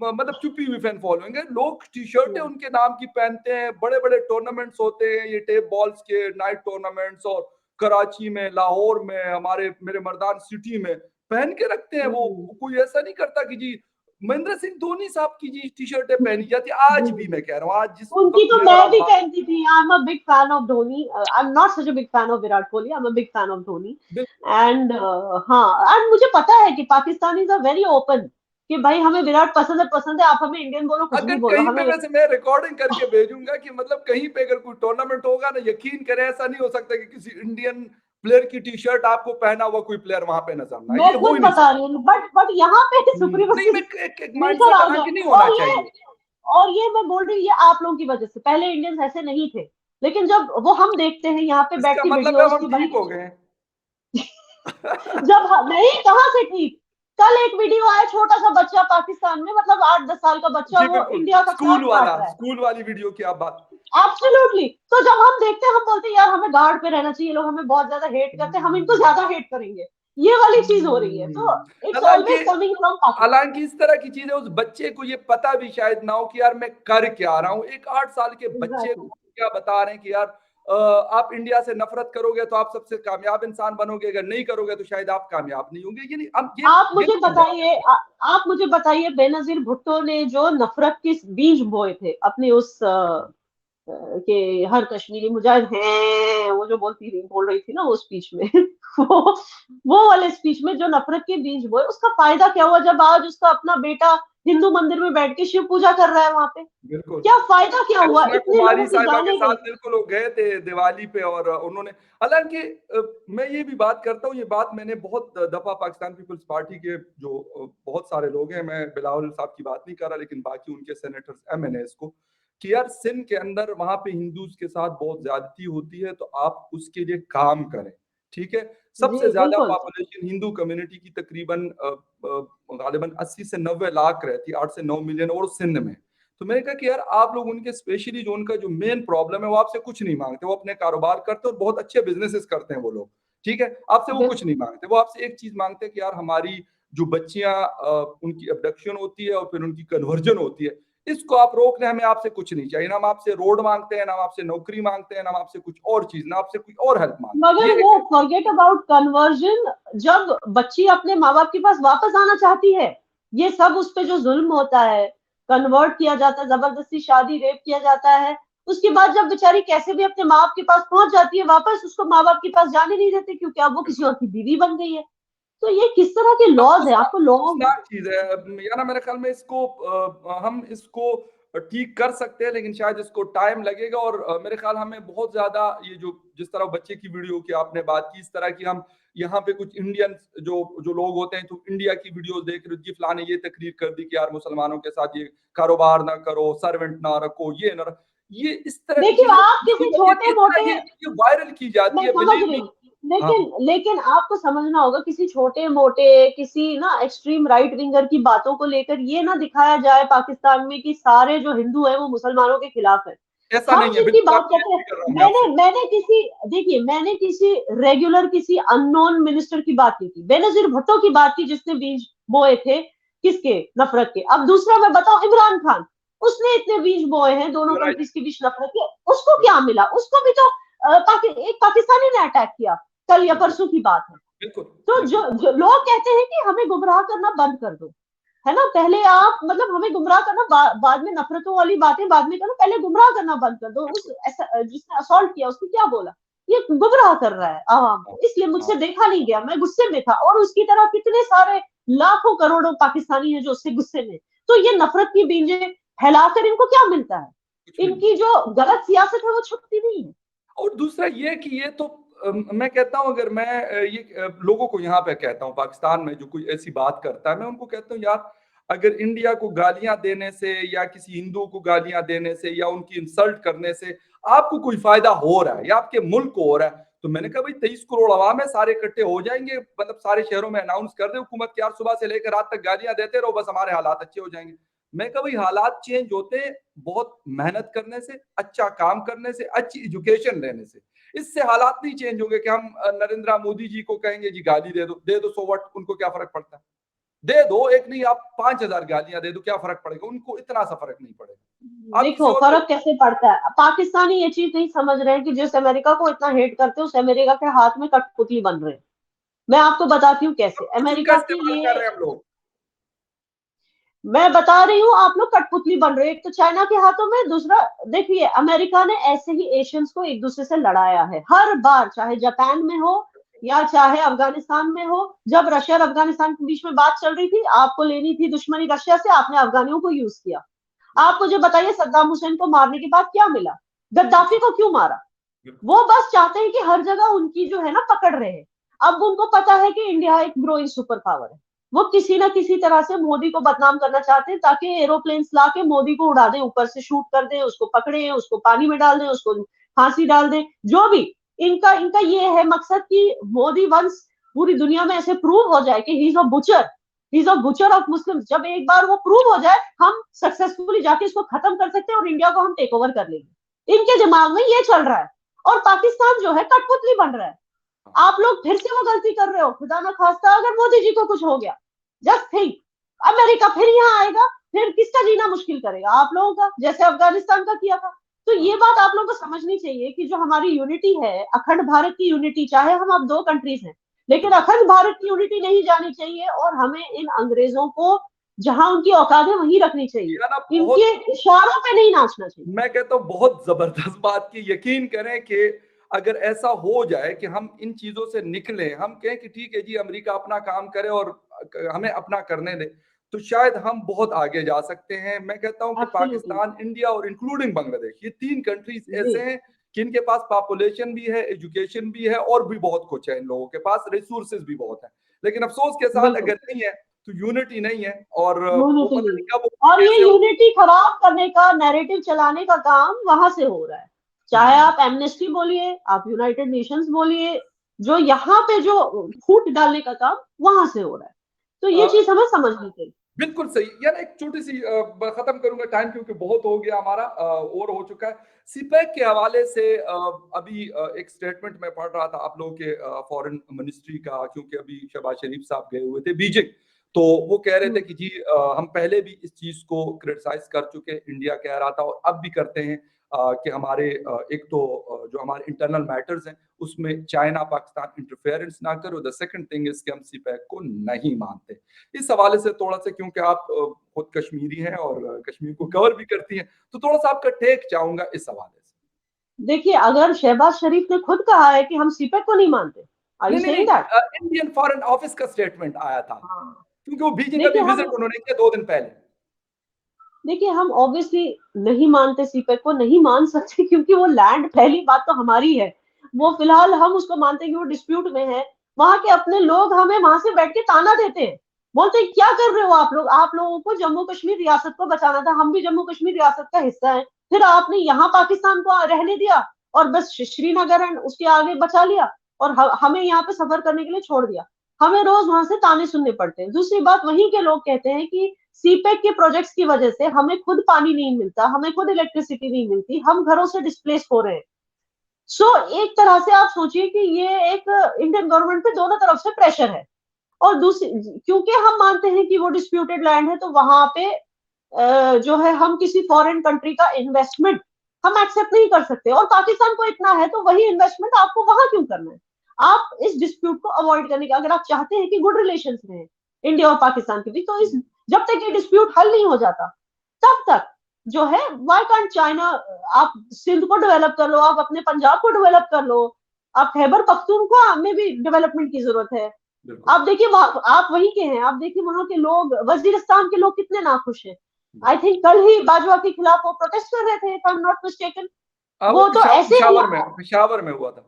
मतलब छुपी हुई फैन फॉलोइंग है, लोग टी शर्टें हम्म, उनके नाम की पहनते हैं, बड़े बड़े टूर्नामेंट्स होते हैं ये टेप बॉल्स के नाइट टूर्नामेंट्स, और कराची में, लाहौर में, हमारे मेरे मर्दान सिटी में पहन के रखते हैं वो। हम्म, कोई ऐसा नहीं करता कि जी महेंद्र सिंह धोनी साहब की जी टी शर्टें पहनी जाती, आज भी हम्म। मैं कह रहा हूँ, आज जिस उनकी वक्त तो मैं और मैं आप भी बात। पहनती थी। I am a big fan of Dhoni, I am not such a big fan of Virat Kohli, I am a big fan of Dhoni. बिल्कुल। एंड हाँ, एंड मुझे पता है कि पाकिस्तानीज आर वेरी ओपन, कि भाई हमें विराट पसंद है, आप हमें इंडियन बोलो, कुछ अगर भी बोलो कहीं पे हमें। वैसे मैं रिकॉर्डिंग करके भेजूंगा कि मतलब कहीं पे अगर कोई टूर्नामेंट होगा ना, यकीन करें ऐसा नहीं हो सकता कि किसी इंडियन प्लेयर की टी शर्ट आपको पहना हुआ कोई प्लेयर वहां पे नजर ना आए, मैं ये हो खुद ही नहीं बता सकता। रही हूँ, बट यहाँ पे नहीं, सुप्रीमेसी मैं एक लेकर माइंडसेट आ गए। हालांकि नहीं होना और ये चाहिए। और ये मैं बोल रही हूँ, ये आप लोगों की वजह से, पहले इंडियंस ऐसे नहीं थे, लेकिन जब वो हम देखते हैं यहाँ पे बैठ इसका के मतलब है अब वीडियोस हम की ठीक भाई, हो गए हैं। जब नहीं, कहाँ से ठीक। कल एक वीडियो आया, छोटा सा बच्चा पाकिस्तान में, मतलब 8-10 साल का बच्चा, जी वो बिल्कुल, इंडिया का फ्लैग स्कूल वाला, काट रहा है। स्कूल वाली वीडियो की आप बात। एब्सोल्युटली। तो जब हम देखते हैं हम बोलते हैं यार हमें गार्ड पे रहना चाहिए, लोग हमें बहुत ज्यादा हेट करते हैं, हम इनको हम्म। ज्यादा हेट करेंगे। ये वाली चीज हो रही है, तो इट्स हालांकि ऑलवेज कमिंग फ्रॉम पाकिस्तान। हालांकि इस तरह की चीजें उस बच्चे को ये पता भी शायद ना हो कि यार मैं कर क्या रहा हूँ। एक 8 साल के बच्चे को एग्जैक्टली। क्या बता रहे हैं कि यार आप इंडिया से नफरत करोगे तो आप सबसे कामयाब इंसान बनोगे, अगर नहीं करोगे तो शायद आप कामयाब नहीं होंगे। ये नहीं, हम आप ये मुझे चीज है। बताइए, आप मुझे बताइए, बेनजीर भुट्टो ने जो नफरत के बीज बोए थे अपने उस कि हर कश्मीरी मुजाहिद हैं, वो जो बोल रही थी ना वो स्पीच में, वो वो वाले स्पीच में जो नफरत के बीज बोए, उसका फायदा क्या हुआ जब आज उसका अपना बेटा हिंदू मंदिर में बैठ के शिव पूजा कर रहा है वहां पे। बिल्कुल। क्या फायदा क्या हुआ, करिश्मा इतने कुमारी लोगों की साहिबा के जाने साथ गई। बिल्कुल वो गए थे दिवाली पे, और उन्होंने, हालांकि मैं ये भी बात करता हूँ, ये बात मैंने बहुत दफा पाकिस्तान पीपल्स पार्टी के जो बहुत सारे लोग हैं, मैं बिलावल साहब की बात नहीं कर रहा लेकिन बाकी उनके सेनेटर्स एमएनएस को, कि यार सिंध के अंदर वहां पे हिंदूज के साथ बहुत ज्यादती होती है, तो आप उसके लिए काम करें। ठीक है, सबसे जी, ज्यादा बिल्कुल। पॉपुलेशन हिंदू कम्युनिटी की तकरीबन गालिबन 80 से 90 लाख रहती है, 8 से 9 मिलियन, और सिंध में। तो मैंने कहा कि यार आप लोग उनके, स्पेशली जो उनका जो मेन प्रॉब्लम है, वो आपसे कुछ नहीं मांगते, वो अपने कारोबार करते हैं और बहुत अच्छे बिजनेसेस करते हैं वो लोग। ठीक है, आपसे वो कुछ बिल्कुल। नहीं मांगते, वो आपसे एक चीज मांगते हैं कि यार हमारी जो बच्चियां उनकी अबडक्शन होती है और फिर उनकी कन्वर्जन होती है, इसको आप रोक लें, हमें आपसे कुछ नहीं चाहिए, ना हम आपसे रोड मांगते हैं, ना हम आपसे नौकरी मांगते हैं, ना हम आपसे कुछ और चीज, ना आपसे कोई और हेल्प मांगते हैं। मगर ये वो एक फॉरगेट अबाउट कन्वर्जन, जब बच्ची अपने माँ बाप के पास वापस आना चाहती है, ये सब उस पे जो जुल्म होता है, कन्वर्ट किया जाता है, जबरदस्ती शादी रेप किया जाता है, उसके बाद जब बेचारी कैसे भी अपने माँ बाप के पास पहुंच जाती है वापस, उसको माँ बाप के पास जाने नहीं देते क्योंकि अब वो किसी और की बीवी बन गई है। तो ये किस तरह के लॉज है, आपको लॉ। अफसोसनाक चीज है या ना, मेरे ख्याल में इसको हम इसको ठीक कर सकते हैं, लेकिन शायद इसको टाइम लगेगा। और मेरे ख्याल हमें बहुत ज्यादा ये जो जिस तरह बच्चे की वीडियो की आपने बात की, इस तरह की हम यहाँ पे कुछ इंडियन जो जो लोग होते हैं, तो इंडिया की वीडियोस देख रहे हो जी, फलाने ये तकरीर कर दी कि यार मुसलमानों के साथ ये कारोबार ना करो, सर्वेंट ना रखो, ये ना ये इस तरह की देखिए, चीजें आप किसी छोटे इस तरह मोटे, ये वायरल की जाती मैं है, समझ बिलीव रही मी। हूँ, हाँ, लेकिन लेकिन आपको समझना होगा, किसी छोटे मोटे, किसी ना एक्सट्रीम राइट विंगर की बातों को लेकर ये ना दिखाया जाए पाकिस्तान में कि सारे जो हिंदू हैं वो मुसलमानों के खिलाफ है। ऐसा हम नहीं है, जिनकी बिल्कुल बात आपकी करते एग्री हैं, कर रहा हूँ मैं मैंने आपसे। मैंने किसी, देखिए, मैंने किसी रेगुलर, किसी अननोन मिनिस्टर की बात नहीं की, बेनजीर भुट्टो की बात की, जिसने बीज बोए थे किसके, नफरत के। अब दूसरा मैं बताऊं, इमरान खान, उसने इतने बीज बोए हैं दोनों राइट, कंट्रीज के बीच नफरत के, उसको क्या मिला? उसको भी तो एक पाकिस्तानी ने अटैक किया, कल या बिल्कुल परसों की बात है। बिल्कुल तो बिल्कुल। जो लोग कहते हैं कि हमें गुमराह करना बंद कर दो, है ना, पहले आप मतलब हमें गुमराह करना, बाद में नफरतों वाली बातें बाद में करो, पहले गुमराह करना बंद कर दो। उस बिल्कुल। जिसने असॉल्ट किया उसने क्या बोला? ये गुमराह कर रहा है आवाम हाँ, को, इसलिए हाँ, मुझसे देखा नहीं गया, मैं गुस्से में था, और उसकी तरह कितने सारे लाखों करोड़ों पाकिस्तानी हैं जो उससे गुस्से में। तो ये नफरत की बीजें फैलाकर इनको क्या मिलता है? कुछ भी नहीं। इनकी जो गलत सियासत है वो छुपती नहीं है। और दूसरा ये कि ये तो मैं कहता हूं, अगर मैं लोगों को यहाँ पे कहता हूँ पाकिस्तान में जो कोई ऐसी बात करता है, मैं उनको कहता हूँ यार, अगर इंडिया को गालियां देने से या किसी हिंदू को गालियां देने से या उनकी इंसल्ट करने से आपको कोई फायदा हो रहा है या आपके मुल्क को हो रहा है, तो मैंने कहा भाई 23 करोड़ अवाम है, सारे इकट्ठे हो जाएंगे, मतलब सारे शहरों में अनाउंस कर दे हुकूमत की, यार सुबह से लेकर रात तक गालियां देते रहो, बस हमारे हालात अच्छे हो जाएंगे। मैं कहा भाई हालात चेंज होते हैं बहुत मेहनत करने से, अच्छा काम करने से, अच्छी एजुकेशन लेने से। इससे हालात नहीं चेंज होंगे कि हम नरेंद्र मोदी जी को कहेंगे जी गाली दे दो, सो व्हाट, उनको क्या फर्क पड़ता है? दे दो, एक नहीं आप 5,000 गालियां दे दो, क्या फर्क पड़ेगा? उनको इतना सा फर्क नहीं पड़ेगा, आप किसी देखो और फर्क को। कैसे पड़ता है, पाकिस्तानी ये चीज नहीं समझ रहे हैं कि जिस अमेरिका को इतना हेट करते हैं उस अमेरिका के हाथ में कठपुतली बन रहे हैं। मैं आपको बताती हूँ कैसे सब कुछ उनका अमेरिका के इस्तेमाल कर लिए, रहे हैं हम लोग। मैं बता रही हूँ, आप लोग कठपुतली बन रहे हैं, एक तो चाइना के हाथों में, दूसरा देखिए अमेरिका ने ऐसे ही एशियंस को एक दूसरे से लड़ाया है हर बार, चाहे जापान में हो या चाहे अफगानिस्तान में हो। जब रशिया और अफगानिस्तान के बीच में बात चल रही थी, आपको लेनी थी दुश्मनी रशिया से, आपने अफगानियों को यूज किया। आप मुझे बताइए, सद्दाम हुसैन को मारने के बाद क्या मिला? कुछ गद्दाफी को क्यों मारा? बिल्कुल। वो बस चाहते हैं कि हर जगह उनकी जो है ना पकड़ रहे हैं। अब उनको पता है कि इंडिया एक ग्रोइंग सुपर पावर है, वो किसी ना किसी तरह से मोदी को बदनाम करना चाहते हैं, ताकि एरोप्लेन ला के मोदी को उड़ा दें, ऊपर से शूट कर दें, उसको पकड़े, उसको पानी में डाल दें, उसको फांसी डाल दें, जो भी इनका इनका ये है मकसद कि मोदी वंस पूरी दुनिया में ऐसे प्रूव हो जाए कि ही is a butcher, he is a butcher of Muslim. जब एक बार वो प्रूव हो जाए, हम सक्सेसफुली जाके इसको खत्म कर सकते हैं और इंडिया को हम टेक ओवर कर लेंगे। इनके दिमाग में ये चल रहा है, और पाकिस्तान जो है कठपुतली बन रहा है। हाँ, आप लोग फिर से वो गलती कर रहे हो, खुदा ना खास्ता अगर मोदी जी को कुछ हो गया, जस्ट थिंक, अमेरिका फिर यहाँ आएगा, फिर किसका जीना मुश्किल करेगा? आप लोगों का, जैसे अफगानिस्तान का किया था। तो हाँ। ये बात आप लोगों को समझनी चाहिए कि जो हमारी यूनिटी है, अखंड भारत की यूनिटी, चाहे हम अब दो कंट्रीज हैं, लेकिन बिल्कुल। अखंड भारत की यूनिटी नहीं जानी चाहिए, और हमें इन अंग्रेजों को जहां उनकी औकात है वहीं रखनी चाहिए, या ना इनके बहुत, इशारों पे नहीं नाचना चाहिए। मैं कहता हूँ बहुत जबरदस्त बात की, यकीन करें कि अगर ऐसा हो जाए कि हम इन चीजों से निकले, हम कहें कि ठीक है जी अमेरिका अपना काम करे और हमें अपना करने दे, तो शायद हम बहुत आगे जा सकते हैं। मैं कहता हूं कि एब्सोल्युटली। पाकिस्तान, इंडिया और इंक्लूडिंग बांग्लादेश, ये तीन कंट्रीज जी। ऐसे हैं कि इनके पास पॉपुलेशन भी है, एजुकेशन भी है, और भी बहुत कुछ है, इन लोगों के पास रिसोर्सेज भी बहुत है। लेकिन अफसोस के साथ बिल्कुल। अगर नहीं है, तो यूनिटी नहीं है और वो यूनिटी पता नहीं, नहीं कब और ये कैसे यूनिटी खराब करने का, नैरेटिव चलाने का काम वहां से हो रहा है। चाहे जी, आप एमनेस्टी बोलिए, आप यूनाइटेड नेशंस बोलिए, जो यहाँ पे जो फूट डालने का काम वहां से हो रहा है। तो अ, ये चीज हमें समझनी चाहिए। बिल्कुल सही। यार एक छोटी-सी खत्म करूँगा, टाइम क्योंकि बहुत हो गया हमारा, ओवर हो चुका है। सीपैक के हवाले से अभी एक स्टेटमेंट मैं पढ़ रहा था आप लोगों के फॉरेन मिनिस्ट्री का, क्योंकि अभी शहबाज शरीफ साहब गए हुए थे बीजिंग। तो वो कह रहे थे कि जी हम पहले भी इस चीज़ को क्रिटिसाइज़ कर चुके हैं, इंडिया कह रहा था और अब भी करते हैं कि हमारे एक तो जो हमारे इंटरनल मैटर्स हैं, उसमें चाइना पाकिस्तान इंटरफेरेंस ना करे। द सेकंड थिंग इज़ कि हम सीपैक को नहीं मानते। इस हवाले से थोड़ा-सा, क्योंकि आप खुद कश्मीरी हैं और कश्मीर को कवर भी करती हैं, तो थोड़ा-सा आपका टेक चाहूँगा इस हवाले से। देखिए, अगर शहबाज शरीफ ने खुद कहा है कि हम सीपेक को नहीं मानते, आर यू नहीं, नहीं, सेइंग नहीं, दैट? इंडियन फॉरेन ऑफिस का स्टेटमेंट आया था, हाँ। क्योंकि वो बीजिंग अभी देखिए हम विज़िट उन्होंने किया 2 दिन पहले। देखिए हम ऑब्वियसली नहीं मानते, सीपेक को नहीं मान सकते क्योंकि वो लैंड, पहली बात तो हमारी है। वो फिलहाल हम उसको मानते हैं कि वो डिस्प्यूट में है। वहां के अपने लोग हमें वहां से बैठ के ताना देते हैं, बोलते हैं क्या कर रहे हो आप लोग, आप लोगों को जम्मू कश्मीर रियासत को बचाना था, हम भी जम्मू कश्मीर रियासत का हिस्सा है, फिर आपने यहाँ पाकिस्तान को रहने दिया और बस श्रीनगर एंड उसके आगे बचा लिया और हमें यहाँ पे सफर करने के लिए छोड़ दिया। हमें रोज वहां से ताने सुनने पड़ते हैं। दूसरी बात, वहीं के लोग कहते हैं कि सीपेक के प्रोजेक्ट्स की वजह से हमें खुद पानी नहीं मिलता, हमें खुद इलेक्ट्रिसिटी नहीं मिलती, हम घरों से डिस्प्लेस हो रहे हैं। सो एक तरह से आप सोचिए कि ये एक इंडियन गवर्नमेंट पे दोनों तरफ से प्रेशर है। और दूसरी, क्योंकि हम मानते हैं कि वो डिस्प्यूटेड लैंड है, तो वहां पे जो है हम किसी फॉरेन कंट्री का इन्वेस्टमेंट हम एक्सेप्ट नहीं कर सकते। और पाकिस्तान को इतना है तो वही इन्वेस्टमेंट आपको वहां क्यों करना है? आप इस डिस्प्यूट को अवॉइड करने का, अगर आप चाहते हैं कि गुड रिलेशन रहे इंडिया और पाकिस्तान के बीच, तो इस जब तक ये डिस्प्यूट हल नहीं हो जाता तब तक जो है, व्हाई कांट चाइना, आप सिंध को डेवलप कर लो, आप अपने पंजाब को डेवलप कर लो, आप खैबर पख्तूनख्वा में भी डेवलपमेंट की जरूरत है। बिल्कुल, आप देखिए, आप वहीं के हैं, आप देखिए वहां के लोग, वजीरिस्तान के लोग कितने नाखुश हैं। आई बिल्कुल। थिंक कल ही बाजवा के खिलाफ वो प्रोटेस्ट कर रहे थे, if I am not mistaken. वो वो तो ऐसे पेशावर में हुआ था।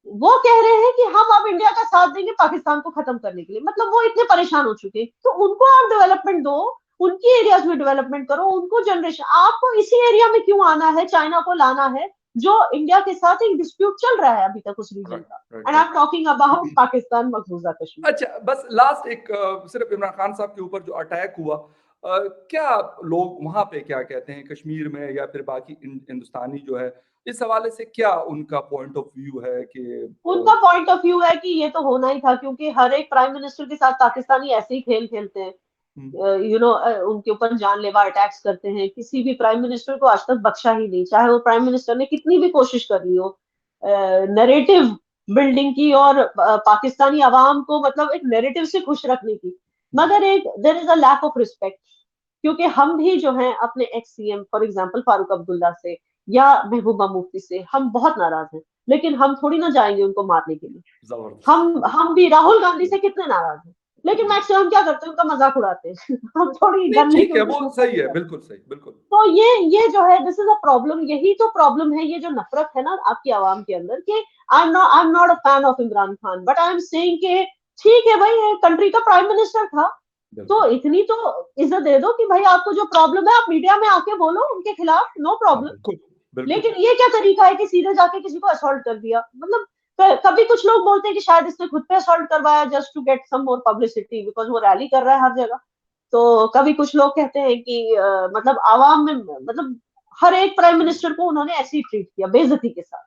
वो कह रहे हैं कि हम अब इंडिया का साथ देंगे पाकिस्तान को खत्म करने के लिए। मतलब वो इतने परेशान हो चुके हैं, तो उनको आप डेवलपमेंट दो, उनकी एरियाज में डेवलपमेंट करो, उनको जनरेशन, आपको इसी एरिया में क्यों आना है, चाइना को लाना है जो इंडिया के साथ एक डिस्प्यूट चल रहा है अभी तक उस रीजन राइट, का। Right, and I right. Am talking about Pakistan मकबूजा कश्मीर। अच्छा, बस लास्ट एक सिर्फ इमरान खान साहब के ऊपर जो अटैक हुआ, क्या लोग वहाँ पे क्या कहते हैं कश्मीर में या फिर बाकी हिंदुस्तानी जो है, इस हवाले से क्या उनका पॉइंट ऑफ व्यू है कि उनका पॉइंट ऑफ व्यू है कि ये तो होना ही था, क्योंकि हर एक प्राइम मिनिस्टर के साथ पाकिस्तानी ऐसे ही खेल खेलते हैं, हुँ, उनके ऊपर जानलेवा अटैक्स करते हैं। किसी भी प्राइम मिनिस्टर को आज तक बख्शा ही नहीं, चाहे वो प्राइम मिनिस्टर ने कितनी भी कोशिश कर ली हो नैरेटिव बिल्डिंग की और पाकिस्तानी आवाम को मतलब एक नैरेटिव से खुश रखने की। हुँ, मगर एक there is a lack of respect, क्योंकि हम भी जो है अपने ex CM for example Farooq Abdullah से या महबूबा मुफ्ती से हम बहुत नाराज हैं, लेकिन हम थोड़ी ना जाएंगे उनको मारने के लिए। ज़बरदस्त। हम भी राहुल गांधी से कितने नाराज हैं, लेकिन जी। मैक्सिमम क्या करते हैं, उनका मजाक उड़ाते हैं हम थोड़ी नहीं, डरने ठीक की है, उनके वो शूट सही नहीं है, करते। बिल्कुल सही, बिल्कुल। तो ये जो है, दिस इज अ प्रॉब्लम, यही तो प्रॉब्लम है, ये जो नफरत है ना आपकी आवाम के अंदर, कि I am not a fan of Imran Khan, but I am saying कि ठीक है भाई, कंट्री का प्राइम मिनिस्टर था, तो बिल्कुल, इतनी तो इज्जत दे दो कि भाई आपको जो प्रॉब्लम है आप मीडिया में आके बोलो उनके खिलाफ, नो हाँ, प्रॉब्लम। बिल्कुल, बिल्कुल। लेकिन ये क्या तरीका है कि सीधे जाके किसी को असॉल्ट कर दिया? मतलब कभी कुछ लोग बोलते हैं कि शायद इसने खुद पे असॉल्ट करवाया just to get some more publicity, because वो रैली कर रहा है हर जगह। तो कभी कुछ लोग कहते हैं कि मतलब आवाम में, मतलब हर एक प्राइम मिनिस्टर को उन्होंने ऐसे ही ट्रीट किया, बेइज्जती के साथ।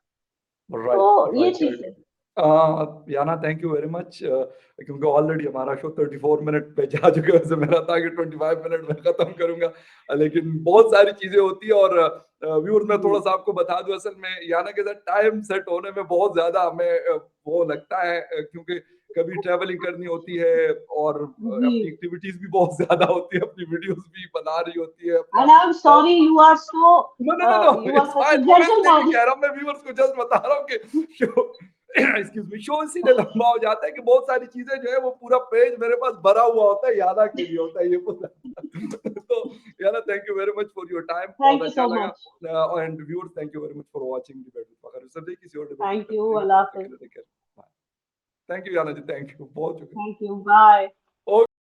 राइट, तो ये राइट, चीज राइट। है। याना, थैंक यू वेरी मच, क्योंकि ऑलरेडी हमारा शो 34 मिनट पे जा चुका है, वैसे मेरा था कि 25 मिनट में खत्म करूंगा, लेकिन बहुत सारी चीजें होती है और व्यूअर्स मैं थोड़ा सा आपको बता दूं, असल में याना के साथ टाइम सेट होने में बहुत ज्यादा हमें वो लगता है, क्योंकि कभी ट्रैवलिंग करनी होती है और जी। अपनी एक्टिविटीज भी बहुत ज्यादा होती है, अपनी वीडियोस भी बना रही होती है अपना। And I am sorry, you are so, no, no, no, no, you are it's such a fine, वो मैं इसलिए नहीं जेंटलमैन। कह रहा हूँ, मैं व्यूअर्स को जस्ट बता रहा हूँ कि शो एक्सक्यूज मी, शो इसीलिए लंबा हो जाता है कि बहुत सारी चीजें जो है वो पूरा पेज मेरे पास भरा हुआ होता है, यादा के लिए होता है ये पूरा तो याना, thank you very much for your time, बहुत थैंक यू अच्छा सो लगा, much. And viewers thank you very much for watching debate with Fakhar Yusuf. किसी और डिबेट में थैंक फिर यू, मिलेंगे, अल्लाह तब तक के हाफिज। लिए take care, bye. Thank you Yana ji, thank you, बहुत शुक्रिया। Thank you, bye.